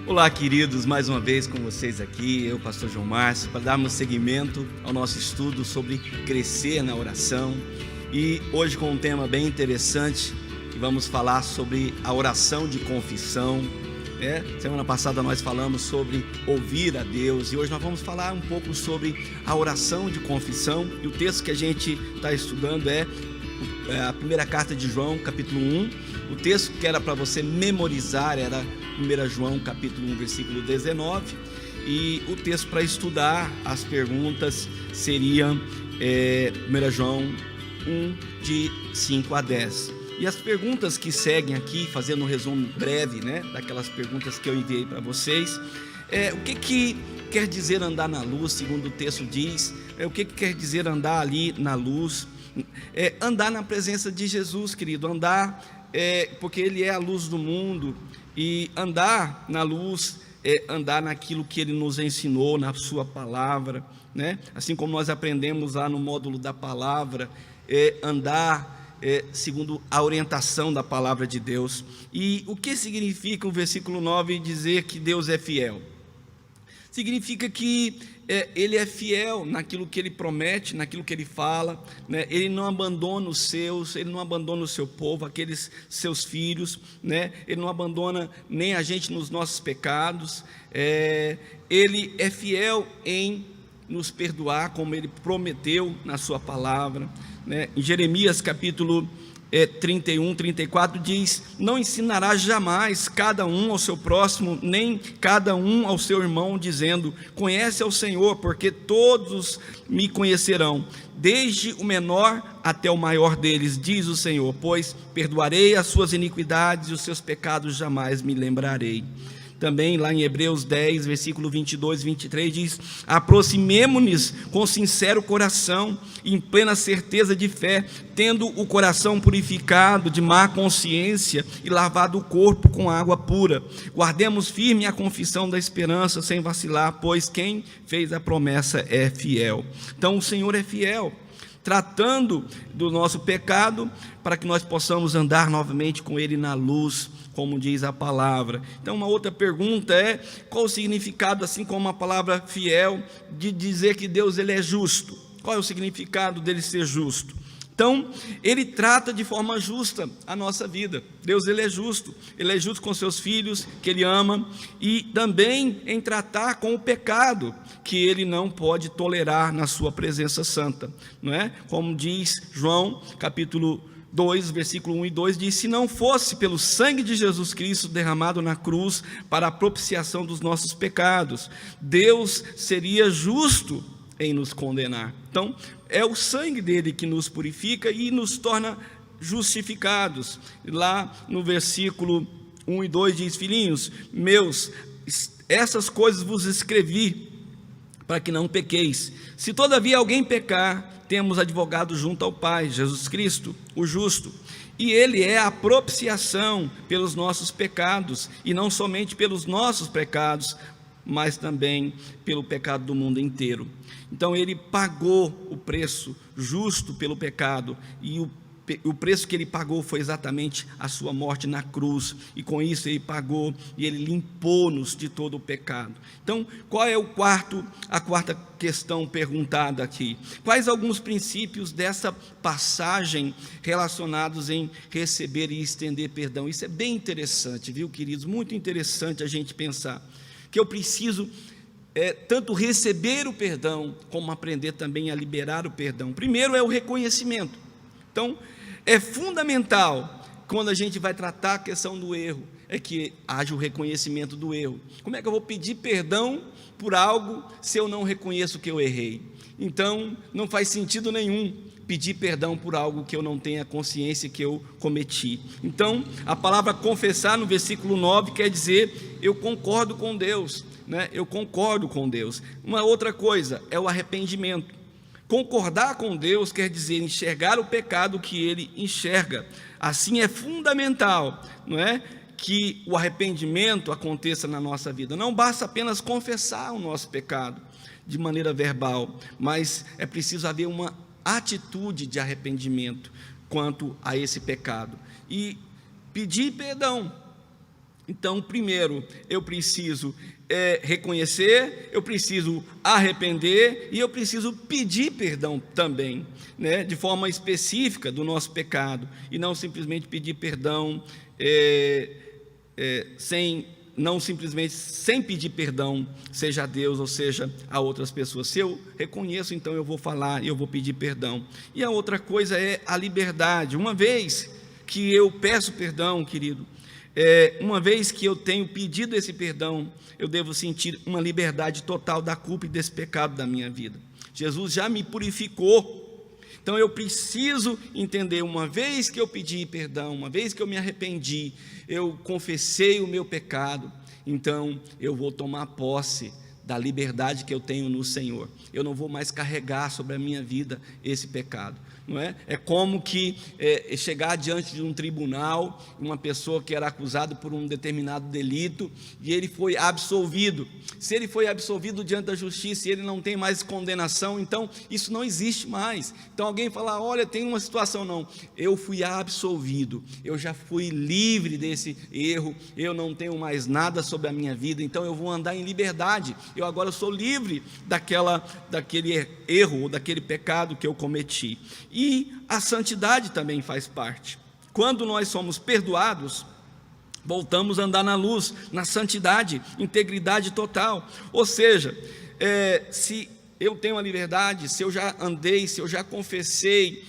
Olá, queridos, mais uma vez com vocês aqui, eu, pastor João Márcio, para darmos seguimento ao nosso estudo sobre crescer na oração. E hoje com um tema bem interessante, que vamos falar sobre a oração de confissão. Semana passada nós falamos sobre ouvir a Deus e hoje nós vamos falar um pouco sobre a oração de confissão. E o texto que a gente está estudando é a primeira carta de João, capítulo 1. O texto que era para você memorizar era 1 João, capítulo 1, versículo 19. E o texto para estudar as perguntas seria 1 João 1, de 5 a 10. E as perguntas que seguem aqui, fazendo um resumo breve, daquelas perguntas que eu enviei para vocês, o que quer dizer andar na luz, segundo o texto diz, o que quer dizer andar ali na luz, andar na presença de Jesus, querido, andar, porque Ele é a luz do mundo, e andar na luz andar naquilo que Ele nos ensinou, na sua palavra, assim como nós aprendemos lá no módulo da palavra, andar segundo a orientação da palavra de Deus. E o que significa o versículo 9 dizer que Deus é fiel? Significa que Ele é fiel naquilo que Ele promete, naquilo que Ele fala, Ele não abandona os seus, Ele não abandona o seu povo, aqueles seus filhos, Ele não abandona nem a gente nos nossos pecados, Ele é fiel em nos perdoar, como Ele prometeu na sua palavra, Em Jeremias capítulo 31, 34 diz: não ensinará jamais cada um ao seu próximo, nem cada um ao seu irmão, dizendo: conhece ao Senhor, porque todos me conhecerão, desde o menor até o maior deles, diz o Senhor, pois perdoarei as suas iniquidades e os seus pecados jamais me lembrarei. Também lá em Hebreus 10, versículo 22 e 23 diz: aproximemo-nos com sincero coração, em plena certeza de fé, tendo o coração purificado de má consciência e lavado o corpo com água pura. Guardemos firme a confissão da esperança sem vacilar, pois quem fez a promessa é fiel. Então o Senhor é fiel, tratando do nosso pecado, para que nós possamos andar novamente com Ele na luz, como diz a palavra. Então uma outra pergunta é: qual o significado, assim como a palavra fiel, de dizer que Deus ele é justo? Qual é o significado dele ser justo? Então, Ele trata de forma justa a nossa vida. Deus ele é justo com seus filhos, que Ele ama, e também em tratar com o pecado, que Ele não pode tolerar na sua presença santa, não é? Como diz João, capítulo 2, versículo 1 e 2, diz: se não fosse pelo sangue de Jesus Cristo derramado na cruz para a propiciação dos nossos pecados, Deus seria justo em nos condenar. Então, é o sangue dele que nos purifica e nos torna justificados. Lá no versículo 1 e 2 diz: filhinhos meus, essas coisas vos escrevi para que não pequeis. Se todavia alguém pecar, temos advogado junto ao Pai, Jesus Cristo, o justo, e Ele é a propiciação pelos nossos pecados, e não somente pelos nossos pecados, mas também pelo pecado do mundo inteiro. Então Ele pagou o preço justo pelo pecado, e o preço que Ele pagou foi exatamente a sua morte na cruz, e com isso Ele pagou e Ele limpou-nos de todo o pecado. Então, qual é a quarta questão perguntada aqui? Quais alguns princípios dessa passagem relacionados em receber e estender perdão? Isso é bem interessante, viu, queridos? Muito interessante a gente pensar que eu preciso tanto receber o perdão, como aprender também a liberar o perdão. Primeiro é o reconhecimento. Então, é fundamental, quando a gente vai tratar a questão do erro, que haja o reconhecimento do erro. Como é que eu vou pedir perdão por algo se eu não reconheço que eu errei? Então, não faz sentido nenhum pedir perdão por algo que eu não tenha consciência que eu cometi. Então, a palavra confessar no versículo 9 quer dizer: eu concordo com Deus, eu concordo com Deus. Uma outra coisa é o arrependimento. Concordar com Deus quer dizer enxergar o pecado que Ele enxerga. Assim é fundamental, que o arrependimento aconteça na nossa vida. Não basta apenas confessar o nosso pecado de maneira verbal, mas é preciso haver uma atitude de arrependimento quanto a esse pecado. E pedir perdão Então, primeiro, eu preciso reconhecer, eu preciso arrepender e eu preciso pedir perdão também, né, de forma específica do nosso pecado, e não simplesmente pedir perdão sem pedir perdão, seja a Deus ou seja a outras pessoas. Se eu reconheço, então eu vou falar e eu vou pedir perdão. E a outra coisa é a liberdade. Uma vez que eu peço perdão, querido, uma vez que eu tenho pedido esse perdão, eu devo sentir uma liberdade total da culpa e desse pecado da minha vida. Jesus já me purificou. Então eu preciso entender, uma vez que eu pedi perdão, uma vez que eu me arrependi, eu confessei o meu pecado, então eu vou tomar posse da liberdade que eu tenho no Senhor. Eu não vou mais carregar sobre a minha vida esse pecado. Não é? É como que chegar diante de um tribunal, uma pessoa que era acusada por um determinado delito, e ele foi absolvido. Se ele foi absolvido diante da justiça e ele não tem mais condenação, então isso não existe mais. Então alguém fala, olha, tem uma situação, não, eu fui absolvido, eu já fui livre desse erro, eu não tenho mais nada sobre a minha vida, então eu vou andar em liberdade, eu agora sou livre daquele erro, ou daquele pecado que eu cometi. E a santidade também faz parte. Quando nós somos perdoados, voltamos a andar na luz, na santidade, integridade total. Ou seja, se eu tenho a liberdade, se eu já andei, se eu já confessei,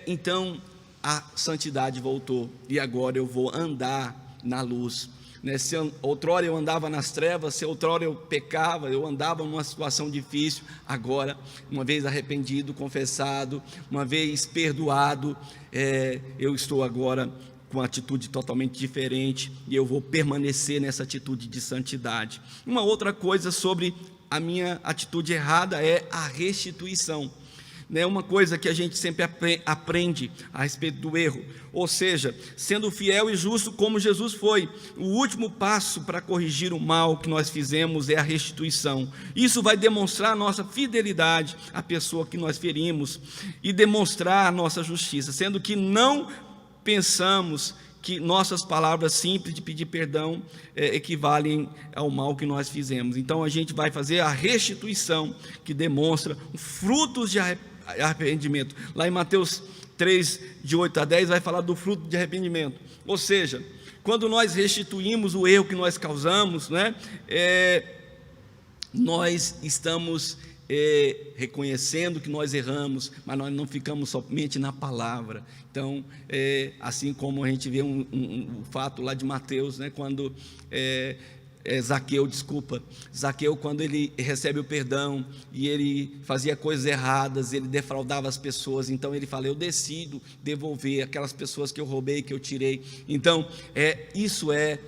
então a santidade voltou, e agora eu vou andar na luz. Se outrora eu andava nas trevas, se outrora eu pecava, eu andava numa situação difícil, agora, uma vez arrependido, confessado, uma vez perdoado, eu estou agora com uma atitude totalmente diferente, e eu vou permanecer nessa atitude de santidade. Uma outra coisa sobre a minha atitude errada é a restituição. Uma coisa que a gente sempre aprende a respeito do erro, ou seja, sendo fiel e justo como Jesus foi. O último passo para corrigir o mal que nós fizemos é a restituição. Isso vai demonstrar a nossa fidelidade à pessoa que nós ferimos e demonstrar a nossa justiça, sendo que não pensamos que nossas palavras simples de pedir perdão equivalem ao mal que nós fizemos. Então a gente vai fazer a restituição, que demonstra frutos de arrependimento. Lá em Mateus 3, de 8 a 10, vai falar do fruto de arrependimento. Ou seja, quando nós restituímos o erro que nós causamos, nós estamos reconhecendo que nós erramos, mas nós não ficamos somente na palavra. Então, assim como a gente vê um fato lá de Mateus, quando Zaqueu, quando ele recebe o perdão e ele fazia coisas erradas, ele defraudava as pessoas, então ele fala, eu decido devolver aquelas pessoas que eu roubei, que eu tirei. Então, isso é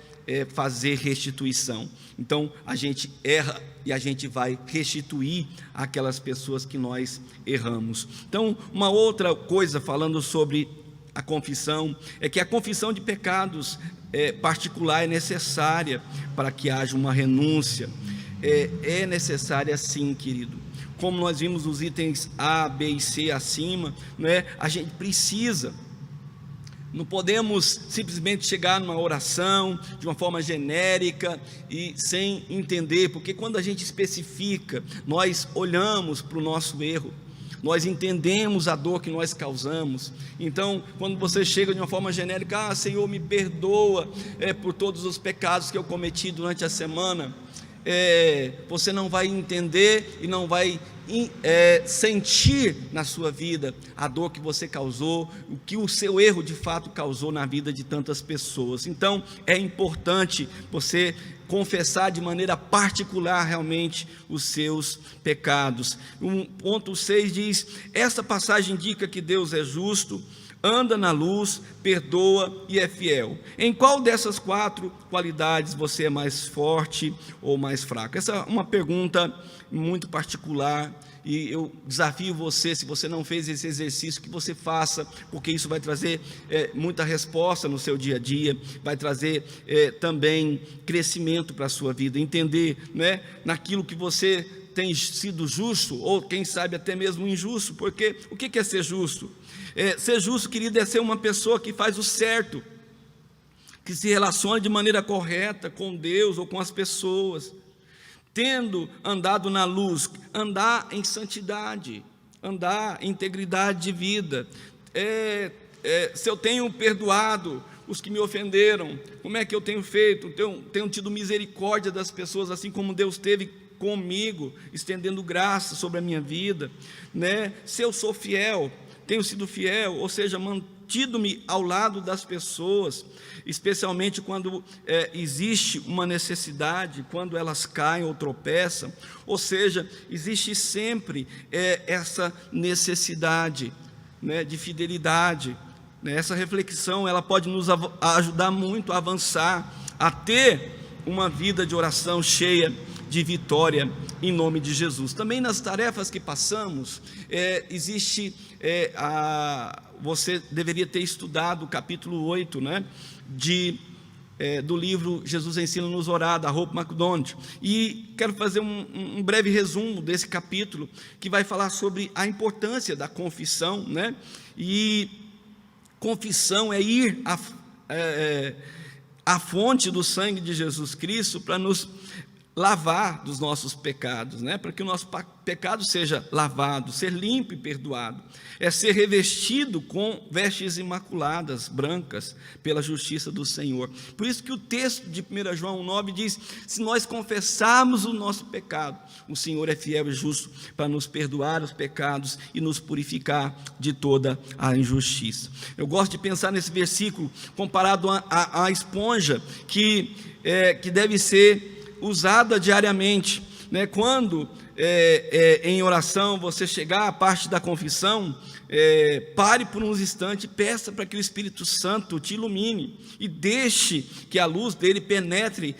fazer restituição. Então a gente erra e a gente vai restituir aquelas pessoas que nós erramos. Então, uma outra coisa falando sobre a confissão, é que a confissão de pecados particular é necessária para que haja uma renúncia. É necessária sim, querido. Como nós vimos os itens A, B e C acima, a gente precisa. Não podemos simplesmente chegar numa oração de uma forma genérica e sem entender, porque quando a gente especifica, nós olhamos para o nosso erro, nós entendemos a dor que nós causamos. Então, quando você chega de uma forma genérica, Senhor, me perdoa por todos os pecados que eu cometi durante a semana, você não vai entender e não vai sentir na sua vida a dor que você causou, o que o seu erro de fato causou na vida de tantas pessoas. Então é importante você confessar de maneira particular realmente os seus pecados. Ponto 6 diz, essa passagem indica que Deus é justo, anda na luz, perdoa e é fiel. Em qual dessas 4 qualidades você é mais forte ou mais fraco? Essa é uma pergunta muito particular e eu desafio você, se você não fez esse exercício, que você faça, porque isso vai trazer muita resposta no seu dia a dia, vai trazer também crescimento para a sua vida, entender naquilo que você tem sido justo, ou quem sabe até mesmo injusto, porque o que é ser justo? Ser justo, querido, é ser uma pessoa que faz o certo, que se relacione de maneira correta com Deus ou com as pessoas, tendo andado na luz, andar em santidade, andar em integridade de vida. Se eu tenho perdoado os que me ofenderam, como é que eu tenho feito? Tenho tido misericórdia das pessoas, assim como Deus teve comigo, estendendo graça sobre a minha vida, né? Se eu sou fiel, tenho sido fiel, ou seja, mantido-me ao lado das pessoas, especialmente quando existe uma necessidade, quando elas caem ou tropeçam, ou seja, existe sempre essa necessidade, né, de fidelidade. Essa reflexão ela pode nos ajudar muito a avançar, a ter uma vida de oração cheia de vitória em nome de Jesus. Também nas tarefas que passamos, você deveria ter estudado o capítulo 8, né, do livro Jesus Ensina-nos a Orar, da Hope McDonald, e quero fazer um breve resumo desse capítulo, que vai falar sobre a importância da confissão, né? E confissão é ir à fonte do sangue de Jesus Cristo para nos lavar dos nossos pecados, né? Para que o nosso pecado seja lavado, ser limpo e perdoado. É ser revestido com vestes imaculadas, brancas, pela justiça do Senhor. Por isso que o texto de 1 João 9 diz: se nós confessarmos o nosso pecado, o Senhor é fiel e justo para nos perdoar os pecados e nos purificar de toda a injustiça. Eu gosto de pensar nesse versículo comparado à esponja que deve ser usada diariamente, né? Quando em oração você chegar à parte da confissão, pare por uns instantes, peça para que o Espírito Santo te ilumine e deixe que a luz dele penetre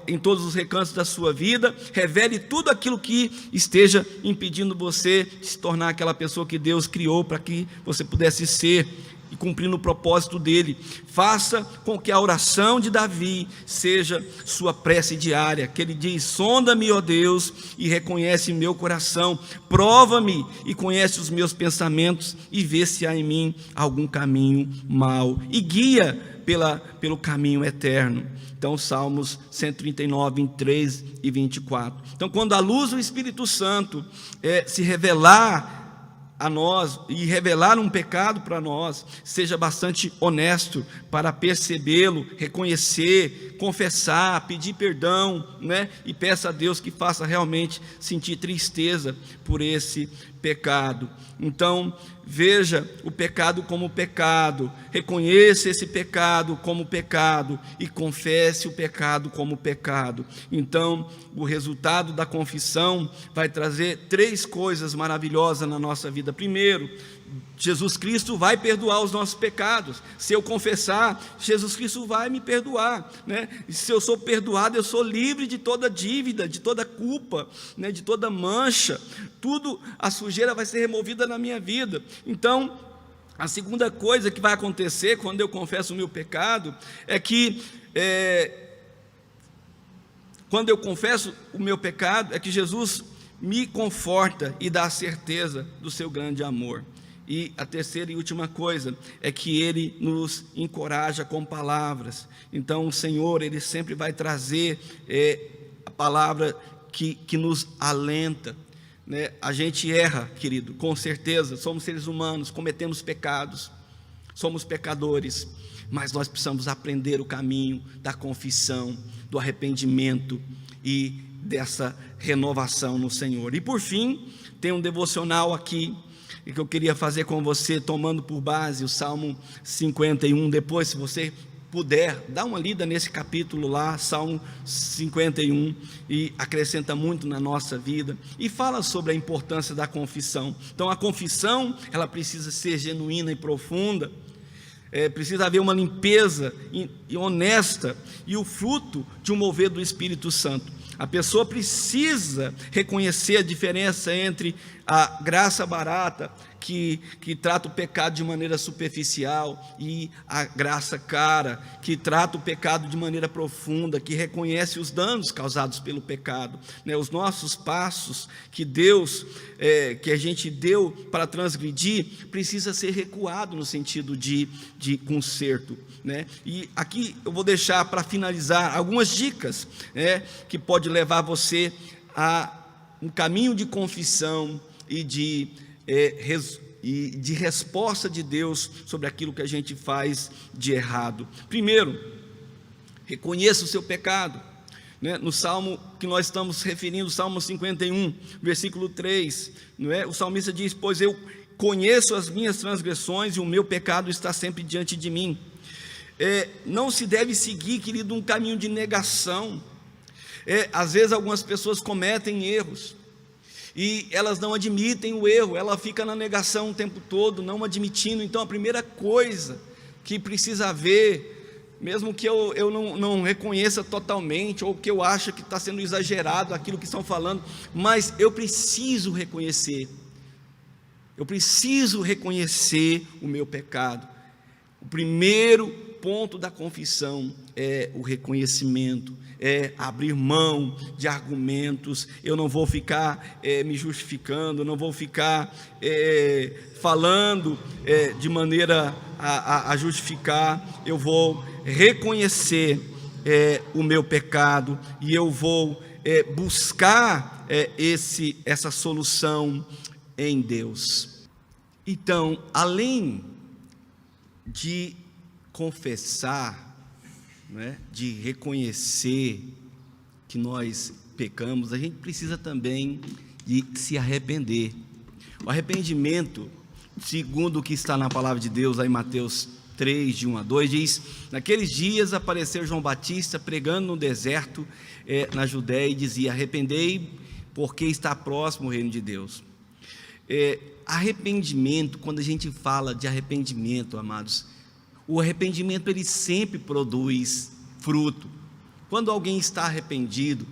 em todos os recantos da sua vida, revele tudo aquilo que esteja impedindo você de se tornar aquela pessoa que Deus criou para que você pudesse ser, e cumprindo o propósito dele. Faça com que a oração de Davi seja sua prece diária, que ele diz: sonda-me, ó Deus, e reconhece meu coração, prova-me e conhece os meus pensamentos, e vê se há em mim algum caminho mau, e guia pelo caminho eterno. Então, Salmos 139, 23 e 24. Então, quando a luz do Espírito Santo se revelar a nós e revelar um pecado para nós, seja bastante honesto para percebê-lo, reconhecer, confessar, pedir perdão, né? E peça a Deus que faça realmente sentir tristeza por esse pecado. Então, veja o pecado como pecado, reconheça esse pecado como pecado e confesse o pecado como pecado. Então, o resultado da confissão vai trazer 3 coisas maravilhosas na nossa vida. Primeiro, Jesus Cristo vai perdoar os nossos pecados. Se eu confessar, Jesus Cristo vai me perdoar, né? E se eu sou perdoado, eu sou livre de toda dívida, de toda culpa, né? De toda mancha. Tudo, a sujeira vai ser removida na minha vida. Então, a segunda coisa que vai acontecer quando eu confesso o meu pecado é que quando eu confesso o meu pecado, é que Jesus me conforta e dá a certeza do seu grande amor. E a terceira e última coisa é que Ele nos encoraja com palavras. Então o Senhor, Ele sempre vai trazer a palavra que nos alenta, né? A gente erra, querido, com certeza, somos seres humanos, cometemos pecados, somos pecadores, mas nós precisamos aprender o caminho da confissão, do arrependimento e dessa renovação no Senhor. E por fim, tem um devocional aqui e que eu queria fazer com você, tomando por base o Salmo 51. Depois, se você puder, dá uma lida nesse capítulo lá, Salmo 51, e acrescenta muito na nossa vida, e fala sobre a importância da confissão. Então a confissão, ela precisa ser genuína e profunda, precisa haver uma limpeza e honesta, e o fruto de um mover do Espírito Santo. A pessoa precisa reconhecer a diferença entre a graça barata, que trata o pecado de maneira superficial, e a graça cara, que trata o pecado de maneira profunda, que reconhece os danos causados pelo pecado, né? Os nossos passos que Deus, que a gente deu para transgredir, precisa ser recuado no sentido de conserto, né? E aqui eu vou deixar para finalizar algumas dicas, né, que pode levar você a um caminho de confissão e de resposta de Deus sobre aquilo que a gente faz de errado. Primeiro, reconheça o seu pecado, né? No salmo que nós estamos referindo, Salmo 51, versículo 3, não é? O salmista diz: pois eu conheço as minhas transgressões e o meu pecado está sempre diante de mim. Não se deve seguir, querido, um caminho de negação. Às vezes algumas pessoas cometem erros e elas não admitem o erro, ela fica na negação o tempo todo, não admitindo. Então a primeira coisa que precisa haver, mesmo que eu não reconheça totalmente, ou que eu acho que está sendo exagerado aquilo que estão falando, mas eu preciso reconhecer o meu pecado. O primeiro ponto da confissão é o reconhecimento, é abrir mão de argumentos. Eu não vou ficar me justificando, não vou ficar falando de maneira a justificar. Eu vou reconhecer o meu pecado e eu vou buscar essa solução em Deus. Então, além de confessar, né, de reconhecer que nós pecamos, a gente precisa também de se arrepender. O arrependimento, segundo o que está na palavra de Deus, lá em Mateus 3, de 1 a 2, diz: naqueles dias apareceu João Batista pregando no deserto, na Judéia, e dizia: arrependei, porque está próximo o reino de Deus. Arrependimento, quando a gente fala de arrependimento, amados, o arrependimento ele sempre produz fruto. Quando alguém está arrependido,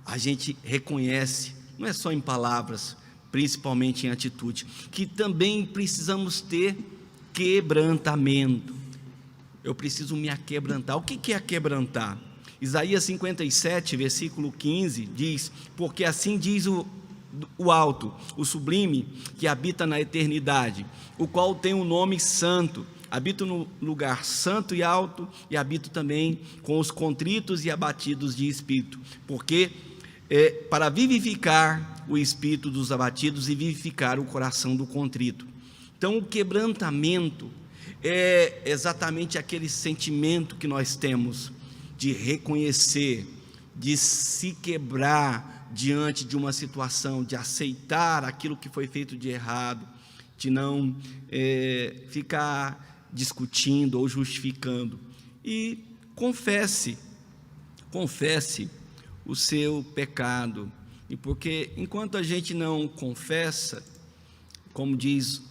a gente reconhece, não é só em palavras, principalmente em atitude, que também precisamos ter quebrantamento. Eu preciso me aquebrantar. O que é aquebrantar? Isaías 57, versículo 15, diz: porque assim diz o alto, o sublime, que habita na eternidade, o qual tem um nome santo. Habito no lugar santo e alto, e habito também com os contritos e abatidos de espírito, porque para vivificar o espírito dos abatidos e vivificar o coração do contrito. Então, o quebrantamento é exatamente aquele sentimento que nós temos de reconhecer, de se quebrar diante de uma situação, de aceitar aquilo que foi feito de errado, de não ficar discutindo ou justificando. E confesse o seu pecado. E porque enquanto a gente não confessa, como diz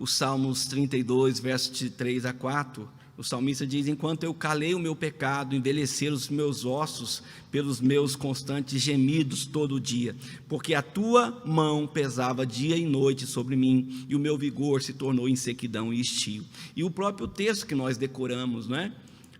o Salmos 32, versos de 3 a 4, o salmista diz: enquanto eu calei o meu pecado, envelheceram os meus ossos pelos meus constantes gemidos todo o dia, porque a tua mão pesava dia e noite sobre mim, e o meu vigor se tornou em sequidão e estio. E o próprio texto que nós decoramos, não é?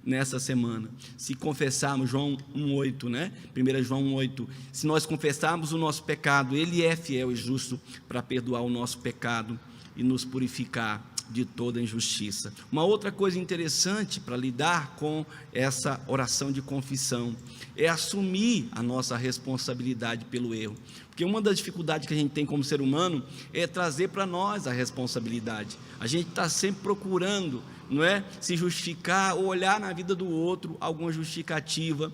Nessa semana, se confessarmos, João 1,8, né? 1 João 1,8, se nós confessarmos o nosso pecado, Ele é fiel e justo para perdoar o nosso pecado e nos purificar de toda injustiça. Uma outra coisa interessante para lidar com essa oração de confissão é assumir a nossa responsabilidade pelo erro, porque uma das dificuldades que a gente tem como ser humano é trazer para nós a responsabilidade. A gente está sempre procurando, não é, se justificar ou olhar na vida do outro alguma justificativa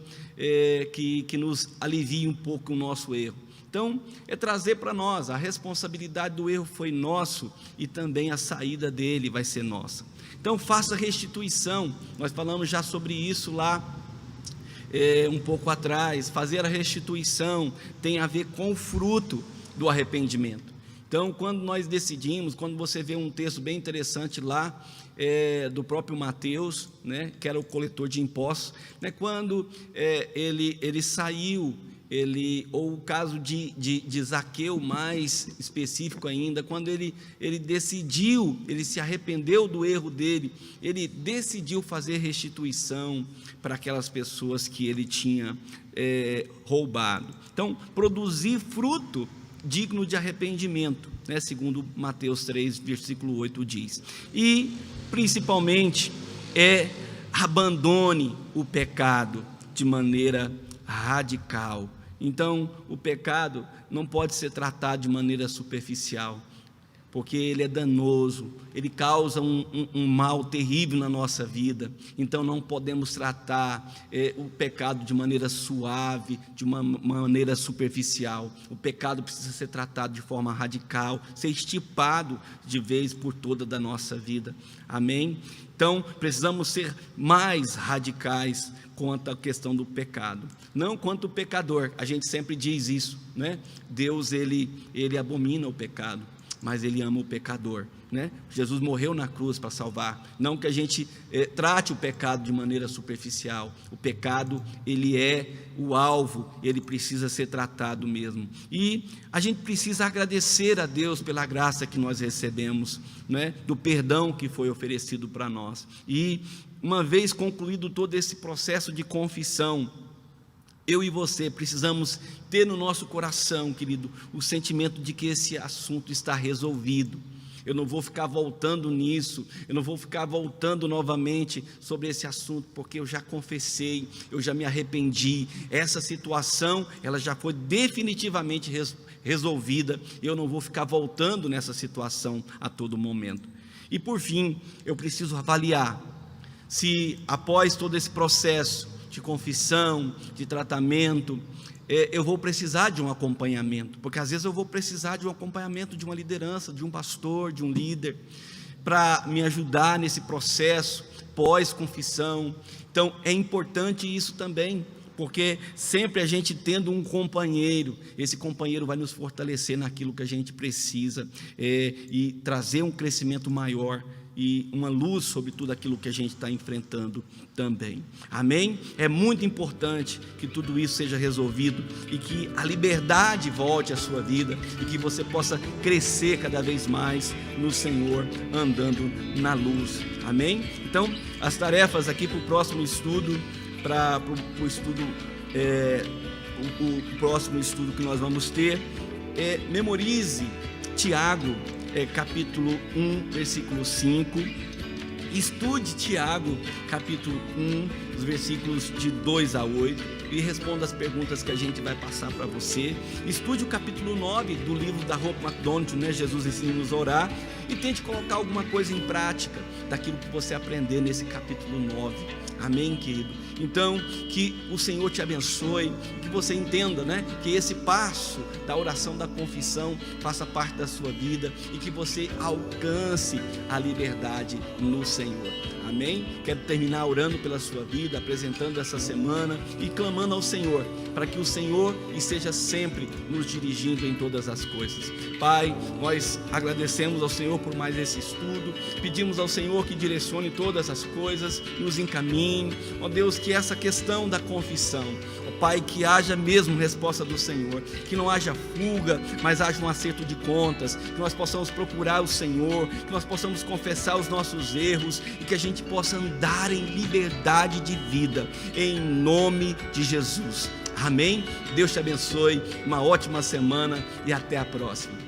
que nos alivie um pouco o nosso erro. Então, é trazer para nós, a responsabilidade do erro foi nosso e também a saída dele vai ser nossa. Então, faça restituição. Nós falamos já sobre isso lá um pouco atrás. Fazer a restituição tem a ver com o fruto do arrependimento. Então, quando nós decidimos, quando você vê um texto bem interessante lá, do próprio Mateus, né, que era o coletor de impostos, né, quando ele saiu ou o caso de Zaqueu, mais específico ainda, quando ele decidiu, ele se arrependeu do erro dele, ele decidiu fazer restituição para aquelas pessoas que ele tinha roubado. Então, produzir fruto digno de arrependimento, né, segundo Mateus 3, versículo 8 diz. E, principalmente, abandone o pecado de maneira radical. Então, o pecado não pode ser tratado de maneira superficial, porque ele é danoso, ele causa um mal terrível na nossa vida. Então não podemos tratar o pecado de maneira suave, de uma maneira superficial. O pecado precisa ser tratado de forma radical, ser extirpado de vez por toda da nossa vida. Amém? Então precisamos ser mais radicais quanto à questão do pecado, não quanto o pecador. A gente sempre diz isso, né? Deus ele abomina o pecado, mas ele ama o pecador, né? Jesus morreu na cruz para salvar. Não que a gente trate o pecado de maneira superficial. O pecado, ele é o alvo, ele precisa ser tratado mesmo. E a gente precisa agradecer a Deus pela graça que nós recebemos, né? Do perdão que foi oferecido para nós. E uma vez concluído todo esse processo de confissão, eu e você precisamos ter no nosso coração, querido, o sentimento de que esse assunto está resolvido. Eu não vou ficar voltando nisso, eu não vou ficar voltando novamente sobre esse assunto, porque eu já confessei, eu já me arrependi. Essa situação, ela já foi definitivamente resolvida, eu não vou ficar voltando nessa situação a todo momento. E por fim, eu preciso avaliar se após todo esse processo de confissão, de tratamento, eu vou precisar de um acompanhamento, porque às vezes eu vou precisar de um acompanhamento de uma liderança, de um pastor, de um líder, para me ajudar nesse processo pós-confissão. Então é importante isso também, porque sempre a gente tendo um companheiro, esse companheiro vai nos fortalecer naquilo que a gente precisa, e trazer um crescimento maior e uma luz sobre tudo aquilo que a gente está enfrentando também. Amém? É muito importante que tudo isso seja resolvido e que a liberdade volte à sua vida e que você possa crescer cada vez mais no Senhor, andando na luz. Amém? Então, as tarefas aqui para o próximo estudo, o próximo estudo que nós vamos ter, memorize Tiago, capítulo 1, versículo 5, estude Tiago, capítulo 1, os versículos de 2 a 8, e responda as perguntas que a gente vai passar para você. Estude o capítulo 9 do livro da Hope McDonald, né? Jesus ensina-nos a orar, e tente colocar alguma coisa em prática daquilo que você aprender nesse capítulo 9. Amém, querido? Então, que o Senhor te abençoe, que você entenda, né, que esse passo da oração da confissão faça parte da sua vida e que você alcance a liberdade no Senhor. Amém? Quero terminar orando pela sua vida, apresentando essa semana e clamando ao Senhor, para que o Senhor esteja sempre nos dirigindo em todas as coisas. Pai, nós agradecemos ao Senhor por mais esse estudo, pedimos ao Senhor que direcione todas as coisas, nos encaminhe, ó Deus, que essa questão da confissão, ó Pai, que haja mesmo resposta do Senhor, que não haja fuga, mas haja um acerto de contas, que nós possamos procurar o Senhor, que nós possamos confessar os nossos erros e que a gente possa andar em liberdade de vida, em nome de Jesus. Amém? Deus te abençoe, uma ótima semana e até a próxima.